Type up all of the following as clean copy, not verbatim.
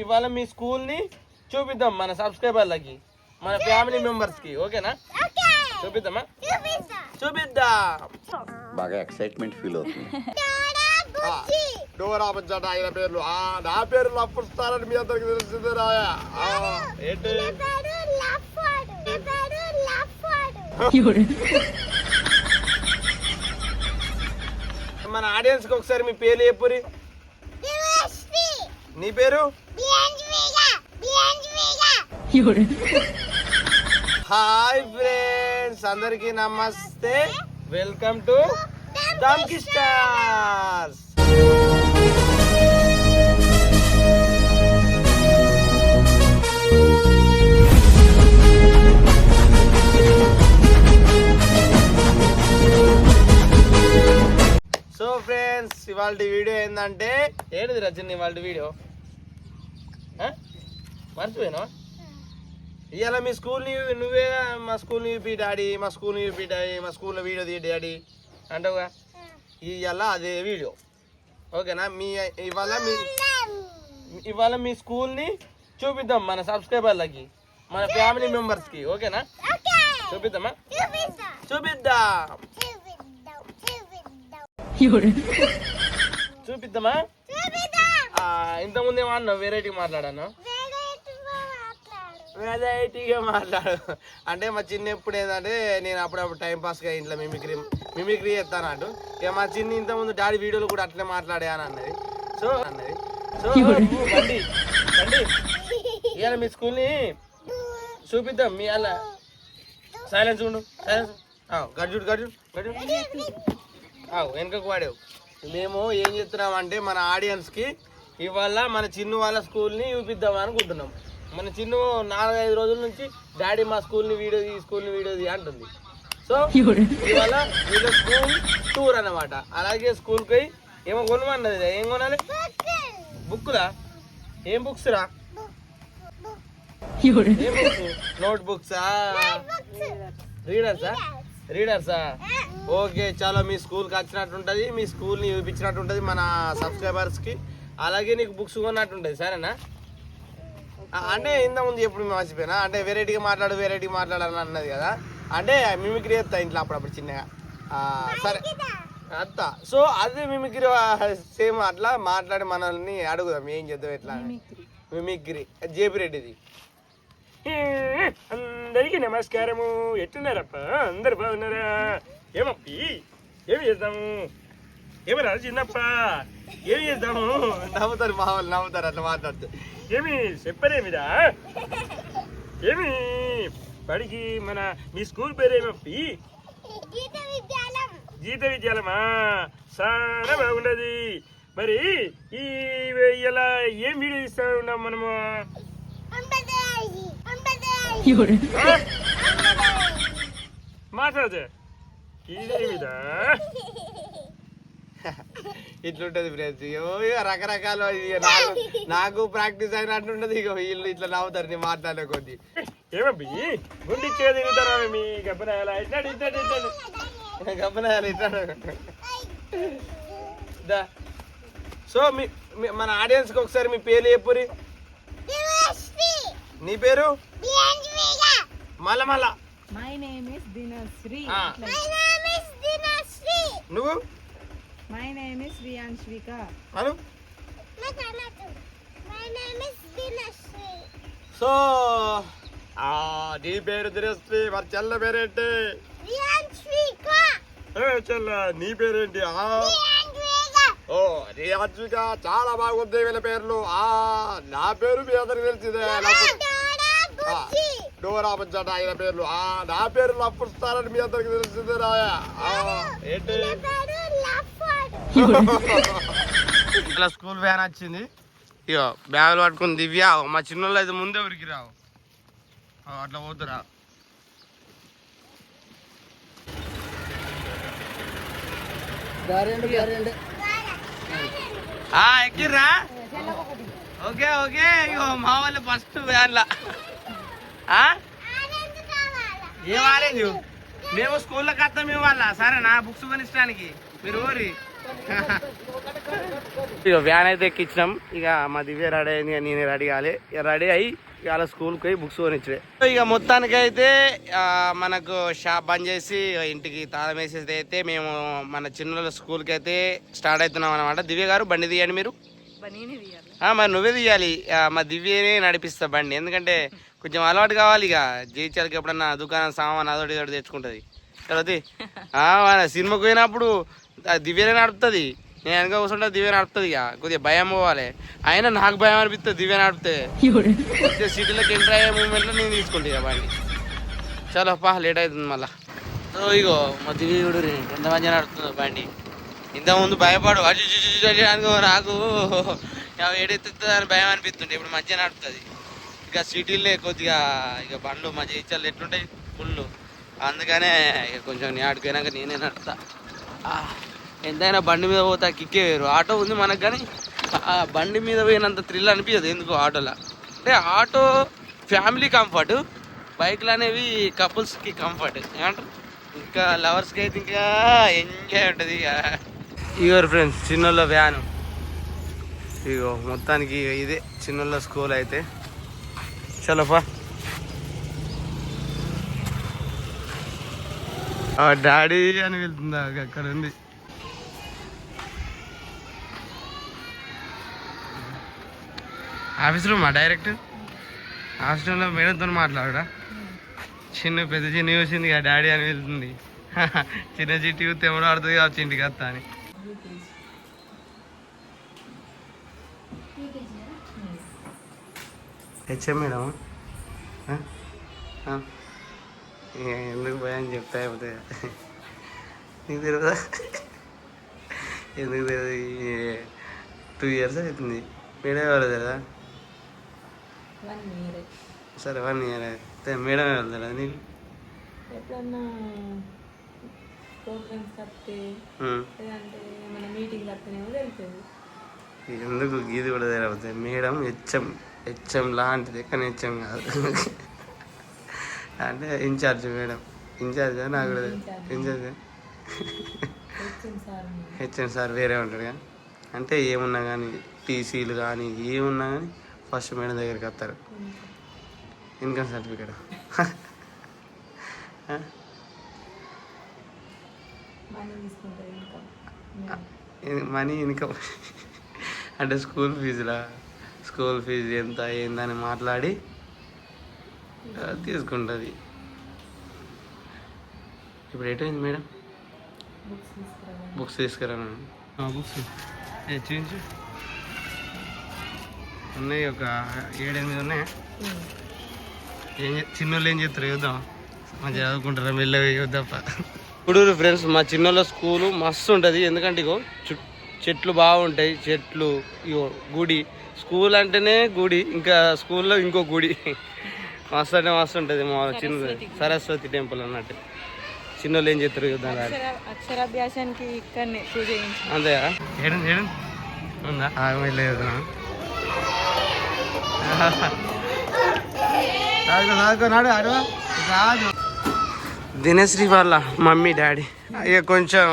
ఇవాళ మీ స్కూల్ని చూపిద్దాం మన సబ్స్క్రైబర్లకి, మన ఫ్యామిలీ మెంబర్స్కి. ఓకేనా? చూపిద్దామా? చూపిద్దాం. బాగా ఎక్సైట్మెంట్ ఫీల్ అవుతుంది. డోరా బుజ్జట ఆయన పేర్లు. నా పేరు లప్పుస్తారని మీ అందరికి తెలిసిందే రాయా. ఏంటి మన ఆడియన్స్ కి ఒకసారి మీ పేరు చెప్పురి. నీ పేరు? హాయ్ ఫ్రెండ్స్, అందరికి నమస్తే. Welcome to Dhamki stars. So friends, ఇవాళ వీడియో ఏంటంటే ఏంటిది రచన? ఇవాళ వీడియో మర్చిపోయినా? ఇవాళ మీ స్కూల్ని నువ్వే మా స్కూల్ని చూపి డాడీ, మా స్కూల్ని చూపి డాడీ, మా స్కూల్లో వీడియో తీ డాడీ అంటావుగా. ఇవాళ అదే వీడియో. ఓకేనా? ఇవాళ మీ స్కూల్ని చూపిద్దాం మన సబ్స్క్రైబర్లకి, మన ఫ్యామిలీ మెంబర్స్కి. ఓకేనా? చూపిద్దామా? చూపిద్దాం. చూపిద్దామా? ఇంతకుముందు ఏమన్నా వెరైటీగా మాట్లాడాను. వెరైటీగా మాట్లాడు అంటే మా చిన్న ఎప్పుడు ఏంటంటే నేను అప్పుడప్పుడు టైంపాస్గా ఇంట్లో మిమిక్రీ చేస్తాను అటు. ఇక మా చిన్న ఇంతకుముందు డాడీ వీడియోలో కూడా అట్లే మాట్లాడే అని అన్నది. సో బండి ఇవాళ మీ స్కూల్ని చూపిద్దాం. మీ అలా సైలెన్స్ ఉండు, సైలెన్స్. గడ్జుడు వెనకకు వాడేవు. మేము ఏం చెప్తున్నామంటే మన ఆడియన్స్కి ఇవాళ మన చిన్ను వాళ్ళ స్కూల్ని చూపిద్దాం అనుకుంటున్నాం. మన చిన్ను 4-5 రోజుల నుంచి డాడీ మా స్కూల్ని వీడియో అంటుంది. సో ఇవాళ వీళ్ళ స్కూల్ టూర్ అన్నమాట. అలాగే స్కూల్కి పోయి ఏమో కొనమన్నది. ఏం కొనాలి? బుక్లా? ఏం బుక్స్ రా? ఏం బుక్స్? నోట్ బుక్సా? రీడర్సా? ఓకే, చాలా మీ స్కూల్కి వచ్చినట్టు ఉంటుంది, మీ స్కూల్ని చూపించినట్టు ఉంటుంది మన సబ్స్క్రైబర్స్కి. అలాగే నీకు బుక్స్ కొన్నట్టు ఉంటుంది. సరేనా? అంటే ఇంతకుముందు ఎప్పుడు మర్చిపోయినా అంటే వెరైటీగా మాట్లాడాలని అన్నది కదా. అంటే మిమిక్రీ చేస్తా ఇంట్లో అప్పుడప్పుడు చిన్నగా. సరే అత్త. సో అదే మిమిక్రీ సేమ్ అట్లా మాట్లాడి మనల్ని అడుగుదాం ఏం చేద్దాం ఎట్లా మిమిక్రీ. జేపిరెడ్డిది. అందరికీ నమస్కారము. ఎట్టున్నారప్ప? అందరు బాగున్నారా? ఏమప్పి ఏమి చేద్దాము? ఏమరా చిన్నప్ప ఏమి చేద్దాము? నవ్వుతారు మా వాళ్ళు, నవ్వుతారు అట్లా మాట్లాడుతూ. ఏమి చెప్పరేమిరా? ఏమి పడికి మన మీ స్కూల్ పేరేమప్పి? గీత విద్యాలయమా? చాలా బాగుండదు. మరి ఇలా ఏం వీడియో ఇస్తా ఉన్నాం మనము? మాట్లాడదే ఇదేమిదా? ఇట్లుంటది ఫ్రెండ్స్. రకరకాల నాకు ప్రాక్టీస్ అయినట్టుంటది. ఇక వీళ్ళు ఇట్లా నవ్వుతారు నీ మాట్లాడే కొద్ది. ఏమబ్బి గుండిచ్చేది మీ గబ్బనాయాల ఇట్లా. సో మన ఆడియన్స్కి ఒకసారి మీ పేర్లు చెప్పురి. నీ పేరు? మళ్ళా My name is Dinasri. నువ్వు? My name is Riyanshvika. Anu. So నీ పేరు దినశ్రీ, మరి చెల్ల పేరేంటి? చెల్ల నీ పేరేంటి? ఓ రియాన్షిక, చాలా బాగుంది వీళ్ళ పేర్లు. నా పేరు మీ అందరికి తెలిసిందే, డోరా బుజ్జట ఆయన పేర్లు. నా పేరు లప్పుస్తారని మీ అందరికి తెలిసిందే రాయా. ఏంటి ఇలా స్కూల్ వ్యాన్ వచ్చింది. ఇక బ్యాగులు పట్టుకుని దివ్య మా చిన్నోళ్ళు అయితే ముందే ఉరికి రావు, అట్లా పోతురా. ఎక్కిర్రా? Okay okay. ఇగో మా వాళ్ళు ఫస్ట్ వ్యాన్లా. ఏం ఆలేదు, మేము స్కూల్లోకి వస్తాం ఇవాళ. సరేనా? బుక్స్ కొనిస్తానికి మీరు ఊరి ఇక వ్యాన్ అయితే ఎక్కించినాం. ఇక మా దివ్య రెడీ అయింది, ఇక నేను రెడీ కావాలి. ఇక రెడీ అయ్యి ఇవాళ స్కూల్కి పోయి బుక్స్ కొనిచ్చే. ఇక మొత్తానికైతే మనకు షాప్ బంద్ చేసి ఇంటికి తాళం వేసేది అయితే మేము మన చిన్న స్కూల్కి అయితే స్టార్ట్ అవుతున్నాం అనమాట. దివ్య గారు బండి తీయండి మీరు. మరి నువ్వే తీయాలి. మా దివ్యనే నడిపిస్తా బండి, ఎందుకంటే కొంచెం అలవాటు కావాలి. ఇక జీవితాలకి ఎప్పుడన్నా దుకాణం సామాన్ అదొకటి ఇదొకటి తెచ్చుకుంటుంది. తర్వాత సినిమాకి పోయినప్పుడు దివ్యనే నడుపుతుంది, నేను వెనక కూర్చుంటే దివ్య నడుపుతుంది. ఇక కొద్దిగా భయం పోవాలి, అయినా నాకు భయం అనిపిస్తుంది దివ్య నడిపితే. సిటీలోకి ఎంటర్ అయ్యే మూమెంట్లో నేను తీసుకుంటా ఇక బండి. చలో పా, లేట్ అవుతుంది మళ్ళా. సో ఇగో మా దివ్య చూడు ఎంత మంచిగా నడుపుతుందో బండి. ఇంతకుముందు భయపడు అనుకో, నాకు ఏడెత్తుతుంది అని భయం అనిపిస్తుండే, ఇప్పుడు మంచిగా నడుపుతుంది. ఇక సిటీలో కొద్దిగా ఇక బండ్లు మా జీవితాలు ఎట్లుంటాయి ఫుల్, అందుకనే ఇక కొంచెం ఆడిపోయినాక నేనే నడుపుతా. ఎంతైనా బండి మీద పోతా కిక్కే వేరు. ఆటో ఉంది మనకు, కానీ బండి మీద పోయినంత థ్రిల్ అనిపించదు ఎందుకు ఆటోలో. అంటే ఆటో ఫ్యామిలీ కంఫర్ట్, బైక్లు అనేవి కపుల్స్కి కంఫర్ట్ ఏమంటారు. ఇంకా లవర్స్కి అయితే ఇంకా ఎంజాయ్ ఉంటుంది. ఇక ఇగో ఫ్రెండ్స్ చిన్నోళ్ళ వ్యాను, ఇగో మొత్తానికి ఇదే చిన్నోళ్ళ స్కూల్ అయితే. చలోపా. డాడీ అని వెళ్తుందా, అక్కడ ఉంది. ఆఫీస్ రూమా డైరెక్ట్ ఆఫీస్ రూమ్లో మేడంతో మాట్లాడా. చిన్న పెద్ద చిన్న చూసింది ఇక డాడీ అని వెళ్తుంది. చిన్న చిట్టి తెమ్మడు ఆడుతుంది కావచ్చు ఇంటికి వస్తా అని. హెచ్ఎం మేడం ఎందుకు భయం చెప్తా అయిపోతే నీకు తెలియదా? ఎందుకు తెలియదు? 2 years అవుతుంది. మేడం ఎవరు కదా? సరే 1 year అయితే మేడం వెళ్తారా నీకు? ఎప్పుడన్నా ప్రోగ్రామ్స్ కడితే లేదంటే ఏమైనా మీటింగ్ కడితేనేమో తెలుస్తుంది. ఎందుకు గీది కూడా తెలియదు. మేడం హెచ్ఎం లాంటిది, కానీ హెచ్ఎం కాదు, అంటే ఇన్ఛార్జ్ మేడం. ఇన్ఛార్జ్ నాకు కూడా ఇన్ఛార్జ్ హెచ్ఎం సార్ వేరే ఉంటాడు. కానీ అంటే ఏమున్నా కానీ టీసీలు కానీ ఏమున్నా కానీ ఫస్ట్ మేడం దగ్గరికి వస్తారు. ఇన్కమ్ సర్టిఫికేట్ మనీ ఇన్కమ్ అంటే స్కూల్ ఫీజు ఎంత ఏందని మాట్లాడి తీసుకుంటుంది. ఇప్పుడు ఎటైంది మేడం? బుక్స్ తీసుకురాను. బుక్స్ చూపించు. ఉన్నాయి, ఒక 7-8 ఉన్నాయి. చిన్నోళ్ళు ఏం చేస్తారు చూద్దాం. మంచిగా చదువుకుంటారా మెల్లగా చూద్దాప. ఇప్పుడు ఫ్రెండ్స్ మా చిన్నోళ్ళ స్కూలు మస్తు ఉంటుంది, ఎందుకంటే ఇగో చెట్లు బాగుంటాయి. చెట్లు ఇగో గుడి, స్కూల్ అంటేనే గుడి, ఇంకా స్కూల్లో ఇంకో గుడి మస్తు అంటే మస్తు ఉంటుంది. మా చిన్న సరస్వతి టెంపుల్ అన్నట్టు. చిన్నోళ్ళు ఏం చేస్తారు చూద్దాం. అక్షరాభ్యాసానికి ఇక్కడనే అంతేగా? ఏడు ఉందా? లేదు రాజు దినశ్రీ వాళ్ళ మమ్మీ డాడీ ఇక కొంచెం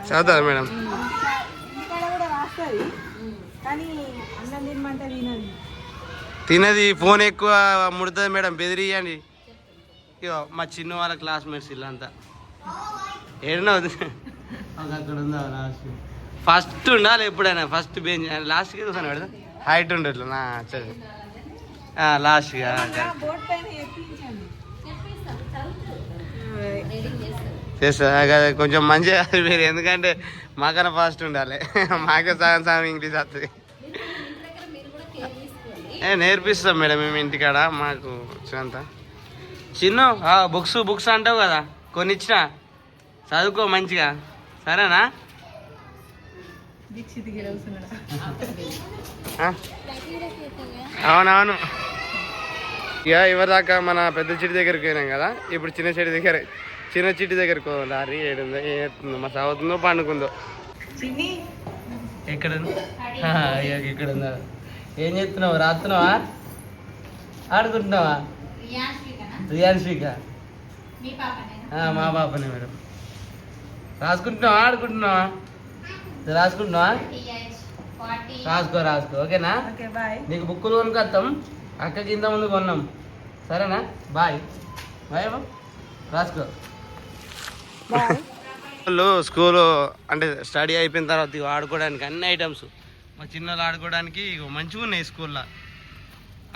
చదువుతా మేడం. తినది, ఫోన్ ఎక్కువ ముడుతుంది మేడం, బెదిరియండి. ఇక మా చిన్న వాళ్ళ క్లాస్మేట్స్ వీళ్ళంతా ఏడన్నా అక్కడ ఉందా లాస్ట్ ఫస్ట్ ఉండాలి ఎప్పుడైనా, ఫస్ట్ బెంచ్ లాస్ట్కి చూసాను పెడతా. హైట్ ఉండట్లు నా చదివి లాస్ట్గా చేస్తా కదా. కొంచెం మంచిగా మీరు, ఎందుకంటే మాకన్నా ఫాస్ట్ ఉండాలి. మాకే సగం ఇంగ్లీష్ వస్తుంది. నేర్పిస్తాం మేడం మేము ఇంటికాడ, మాకు వచ్చినంత. చిన్న బుక్స్ అంటావు కదా, కొన్ని ఇచ్చిన చదువుకో మంచిగా, సరేనా? అవునవును. ఇక ఎవరిదాకా మన పెద్ద చిట్టి దగ్గరికి పోయినాం కదా, ఇప్పుడు చిన్న చిట్టి దగ్గరకు లారీ ఏడుందో ఏడుతుందో, మా చదువుతుందో పండుకుందో. ఎక్కడ ఇక్కడ ఉందా? ఏం చేస్తున్నావు? రాస్తున్నావా? ఆడుకుంటున్నావా? రియాన్షిక మా పాపనే మేడం. రాసుకుంటున్నావా ఆడుకుంటున్నావా? రాసుకుంటున్నావా? రాసుకో ఓకేనా? Okay bye. నీకు బుక్కులు కొనుక్కొస్తాం, అక్కకి ఇంత ముందు కొన్నాం, సరేనా? బాయ్ బాయ్ అమ్మ. రాసుకో. వాళ్ళు స్కూలు అంటే స్టడీ అయిపోయిన తర్వాత ఇగో ఆడుకోవడానికి అన్ని ఐటమ్స్, మా చిన్నోళ్ళు ఆడుకోవడానికి ఇగో మంచిగా ఉన్నాయి స్కూల్లో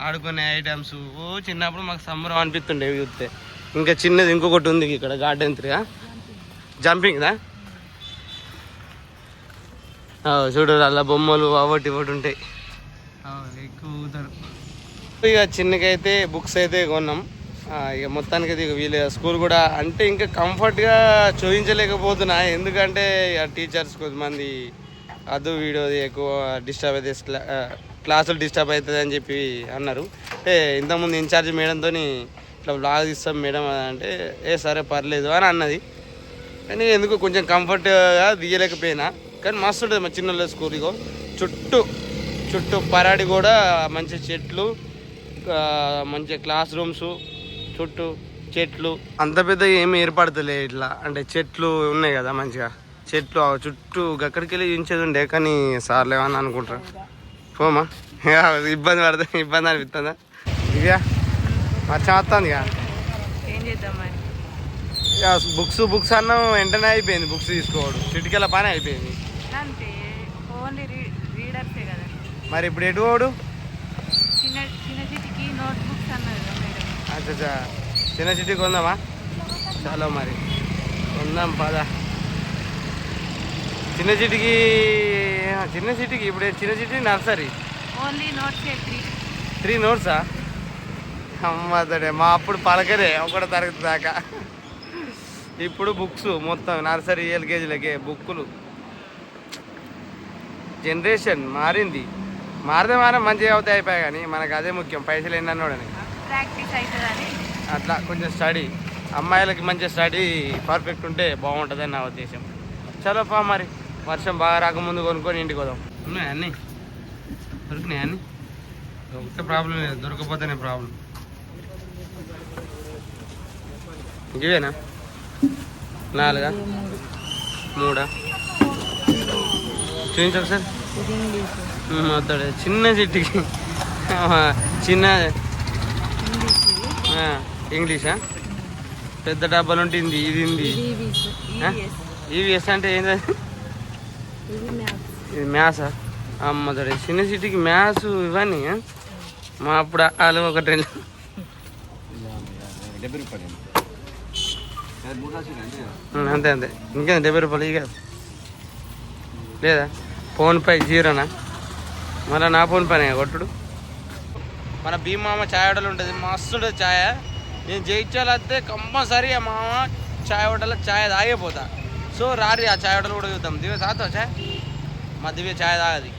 ఆడుకునే ఐటమ్స్. ఓ చిన్నప్పుడు మాకు సంబరం అనిపిస్తుండే చూస్తే. ఇంకా చిన్నది ఇంకొకటి ఉంది ఇక్కడ గార్డెన్ 3 జంపింగ్దా చూడు, అలా బొమ్మలు అవటి ఇవ్వటి ఉంటాయి, ఎక్కువ ఊతారు. ఇక చిన్నకైతే బుక్స్ అయితే కొన్నాం. ఇక మొత్తానికి అయితే వీళ్ళ స్కూల్ కూడా అంటే ఇంకా కంఫర్ట్గా చూపించలేకపోతున్నా, ఎందుకంటే ఇక టీచర్స్ కొంతమంది అదు వీడియోది ఎక్కువ డిస్టర్బ్ అయితే క్లాసులు డిస్టర్బ్ అవుతుంది అని చెప్పి అన్నారు. అంటే ఇంతకుముందు ఇన్ఛార్జ్ మేడంతో ఇట్లా బ్లాగ్ తీస్తాం మేడం అంటే సరే పర్లేదు అని అన్నది, కానీ ఎందుకు కొంచెం కంఫర్ట్గా తీయలేకపోయినా. కానీ మస్తు ఉంటుంది మా చిన్నోళ్ళ స్కూల్. ఇగో చుట్టూ పరాడి కూడా మంచి చెట్లు, మంచి క్లాస్ రూమ్స్, చుట్టూ చెట్లు. అంత పెద్ద ఏమి ఏర్పడతలే ఇట్లా, అంటే చెట్లు ఉన్నాయి కదా మంచిగా, చెట్లు చుట్టూ అక్కడికి వెళ్ళి చూపించేది ఉండే, కానీ సార్లేమని అనుకుంటారు. పోమా ఇబ్బంది అనిపిస్తుందా? ఇక వర్షం వస్తుంది ఇక ఏం చేద్దాం మరి? బుక్స్ అన్నం వెంటనే అయిపోయింది, బుక్స్ తీసుకోవడం చిటికెళ్ళ పని అయిపోయింది. అంతే, ఓన్లీ రీడర్సే కదా. మరి ఇప్పుడు ఎటు పోడు? చిన్న చిటికి నోట్ బుక్స్ అన్నారు మేడం. అచ్చా చిన్న చిట్టి కొందామా? చాలా మరి కొందాం పద. చిన్న చిటికి ఇప్పుడు చిన్న చిట్టి నర్సరీ ఓన్లీ నోట్స్ 3 నోట్సా? అమ్మతడే మా అప్పుడు పలకరే 1వ తరగతి దాకా. ఇప్పుడు బుక్స్ మొత్తం నర్సరీ ఎల్కేజీలకే బుక్కులు. జనరేషన్ మారింది, మారితే మంచిగా అవుతాయి అయిపోయాయి, కానీ మనకు అదే ముఖ్యం, పైసలు ఎన్నోడని ప్రాక్టీస్ అవుతుందని అట్లా కొంచెం స్టడీ, అమ్మాయిలకి మంచి స్టడీ పర్ఫెక్ట్ ఉంటే బాగుంటుందని నా ఉద్దేశం. చలో పా మరి, వర్షం బాగా రాకముందు కొనుక్కొని ఇంటికి పోదాం. ఉన్నాయి అన్నీ దొరికినాయి, అన్నీ ఒక్క ప్రాబ్లం లేదు, దొరకపోతేనే ప్రాబ్లం. ఇవేనా 4 3 చూపించు ఒకసారి. వస్తాడు చిన్న చిట్టికి చిన్న ఇంగ్లీషా? పెద్ద డబ్బాలు ఉంటుంది, ఇది ఉంది. ఈవీఎస్ అంటే ఏంటది? ఇది మ్యాథ్సా? అమ్మతోడే చిన్న చిట్టికి మ్యాథ్స్ ఇవన్నీ. మా అప్పుడు వాళ్ళు ఒక 2 అంతే ఇంకేం 70 రూపాయలు ఇక లేదా? ఫోన్పే 0నా? మళ్ళీ నా ఫోన్ పైన కొట్టుడు. మన భీమామ ఛాయ్ హోటల్ ఉంటుంది, మస్తు ఉంటుంది ఛాయ్. నేను జయించాలి వస్తే కంపల్సరీ ఆ మామ ఛాయ్ హోటల్లో ఛాయ్ తాగిపోతా. సో రారి ఆ ఛాయ్ హోటల్ కూడా చూద్దాం. దివ్య తాగుతావు ఛాయ్? మా దివ్య ఛాయ్ తాగది,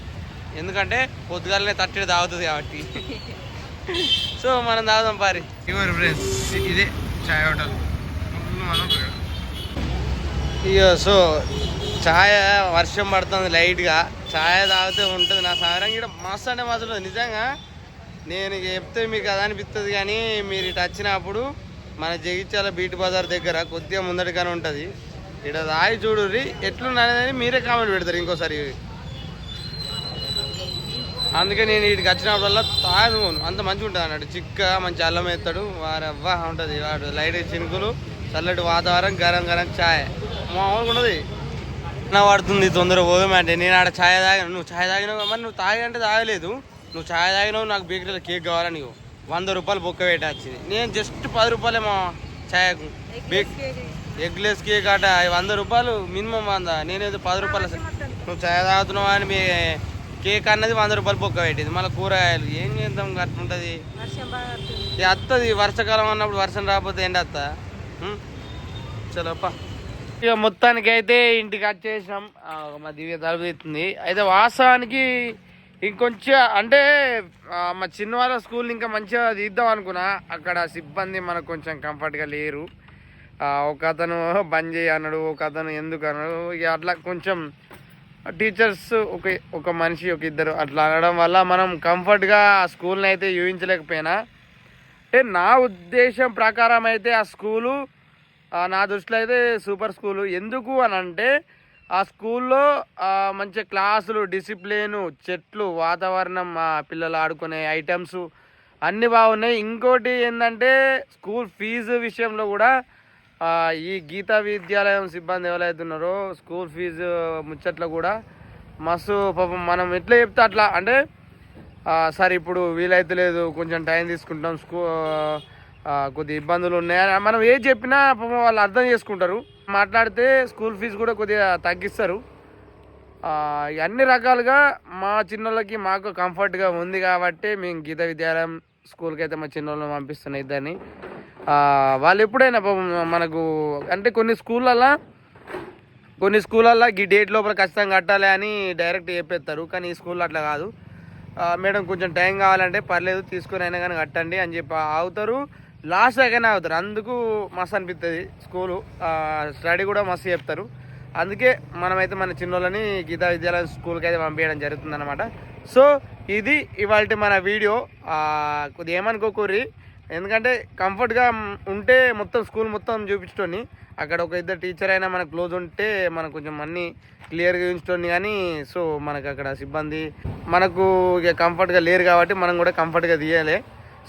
ఎందుకంటే పొద్దుగాలనే 30 తాగుతుంది కాబట్టి. సో మనం తాగుదాం పారి. యువర్ ఫ్రెండ్స్, ఇదే ఛాయ్ హోటల్. ఇక సో ఛాయ్ వర్షం పడుతుంది లైట్గా, ఛాయ్ తాగితే ఉంటుంది నా సాగరం ఇక్కడ మస్తు అంటే మస్తు నిజంగా. నేను చెప్తే మీకు అది అనిపిస్తుంది, కానీ మీరు ఇటు వచ్చినప్పుడు మన జగిత్యాల బీట్ బజార్ దగ్గర కొద్దిగా ముందటిగానే ఉంటుంది. ఇక్కడ తాగి చూడుర్రి ఎట్లున్నదని మీరే కామెంట్ పెడతారు ఇంకోసారి. అందుకే నేను వీటికి వచ్చినప్పుడల్లా తాగను, అంత మంచిగా ఉంటుంది అన్నట్టు. చిక్క మంచి అల్లం వేస్తాడు, వారవ్వా ఉంటుంది. వాడు లైట్ చినుకులు, చల్లటి వాతావరణం, గరం ఛాయ్ మామూలుగా ఉండదు. నా పడుతుంది తొందర పోగమంటే నేను ఆడ ఛాయ్ తాగాను. నువ్వు ఛాయ్ తాగినావు మరి, నువ్వు తాగంటే తాగలేదు. నువ్వు ఛాయ్ తాగినావు, నాకు బేకరీలో కేక్ కావాలని నీకు 100 రూపాయలు బొక్క పెట్టాల్సింది. నేను జస్ట్ 10 రూపాయలే మా ఛాయకు. ఎగ్లెస్ కేక్ అట 100 రూపాయలు మినిమం 100. నేనేదో 10 రూపాయలు. నువ్వు ఛాయ్ తాగుతున్నావు అని మీ కేక్ అన్నది 100 రూపాయలు బొక్క పెట్టింది. మళ్ళీ కూరగాయలు ఏం చేద్దాం, అట్లుంటుంది. వస్తుంది వర్షాకాలం అన్నప్పుడు, వర్షం రాకపోతే ఏంటి వస్తా. చలోపా. ఇక మొత్తానికి అయితే ఇంటికి వచ్చేసినాం. మా దివ్య తలుపు తీస్తుంది. అయితే వాస్తవానికి ఇంకొంచెం అంటే మా చిన్న వాళ్ళ స్కూల్ ఇంకా మంచిగా తీద్దాం అనుకున్నా. అక్కడ సిబ్బంది మనకు కొంచెం కంఫర్ట్గా లేరు. ఒక అతను బంద్ చేయి అన్నాడు, ఒక అతను ఎందుకు అన్నాడు. ఇక అట్లా కొంచెం టీచర్స్ ఒక మనిషి ఒక ఇద్దరు అట్లా అనడం వల్ల మనం కంఫర్ట్గా ఆ స్కూల్ని అయితే ఊహించలేకపోయినా. అంటే నా ఉద్దేశం ప్రకారం అయితే ఆ స్కూలు నా దృష్టిలో అయితే సూపర్ స్కూలు. ఎందుకు అని అంటే ఆ స్కూల్లో మంచి క్లాసులు, డిసిప్లిన్, చెట్లు, వాతావరణం, పిల్లలు ఆడుకునే ఐటమ్స్ అన్నీ బాగున్నాయి. ఇంకోటి ఏంటంటే స్కూల్ ఫీజు విషయంలో కూడా ఈ గీతా విద్యాలయం సిబ్బంది ఎవరైతే ఉన్నారో స్కూల్ ఫీజు ముచ్చట్లో కూడా మస్తు పాపం మనం ఎట్లా చెప్తే అట్లా అంటే సార్ ఇప్పుడు వీలైతే లేదు, కొంచెం టైం తీసుకుంటాం, కొద్ది ఇబ్బందులు ఉన్నాయని మనం ఏది చెప్పినా పాపం వాళ్ళు అర్థం చేసుకుంటారు. మాట్లాడితే స్కూల్ ఫీజు కూడా కొద్దిగా తగ్గిస్తారు. అన్ని రకాలుగా మా చిన్నోళ్ళకి మాకు కంఫర్ట్గా ఉంది కాబట్టి మేము గీత విద్యాలయం స్కూల్కి అయితే మా చిన్నోళ్ళని పంపిస్తున్నాయి ఇద్దరిని. వాళ్ళు ఎప్పుడైనా మనకు అంటే కొన్ని స్కూళ్ళల్లో ఈ డేట్ లోపల ఖచ్చితంగా కట్టాలి అని డైరెక్ట్ చెప్పేస్తారు. కానీ ఈ స్కూల్లో అట్లా కాదు. మేడం కొంచెం టైం కావాలంటే పర్లేదు తీసుకుని అయినా కానీ కట్టండి అని చెప్పి ఆగుతారు. లాస్ట్ దాకానే ఆగుతారు. అందుకు మస్తు అనిపిస్తుంది స్కూలు. స్టడీ కూడా మస్తు చెప్తారు. అందుకే మనమైతే మన చిన్నోళ్ళని గీతా విద్యాలయం స్కూల్కి అయితే పంపించడం జరుగుతుంది అనమాట. సో ఇది ఇవాళ మన వీడియో. కొద్దిగా ఏమనుకోకూరి, ఎందుకంటే కంఫర్ట్గా ఉంటే మొత్తం స్కూల్ మొత్తం చూపించుకొని అక్కడ ఒక ఇద్దరు టీచర్ అయినా మనకు క్లోజ్ ఉంటే మనకు కొంచెం అన్నీ క్లియర్గా చూపించుకొని. కానీ సో మనకు అక్కడ సిబ్బంది మనకు ఇక కంఫర్ట్గా లేరు కాబట్టి మనం కూడా కంఫర్ట్గా తీయాలి.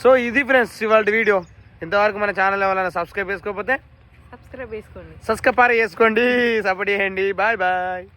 సో ఇది ఫ్రెండ్స్ ఇవాళ వీడియో. ఇంతవరకు మన ఛానల్ ఎవరైనా సబ్స్క్రైబ్ చేసుకోకపోతే సబ్స్క్రైబ్ చేసుకోండి, సబ్స్క్రైబ్ చేసుకోండి, సపోర్ట్ చేయండి. Bye bye.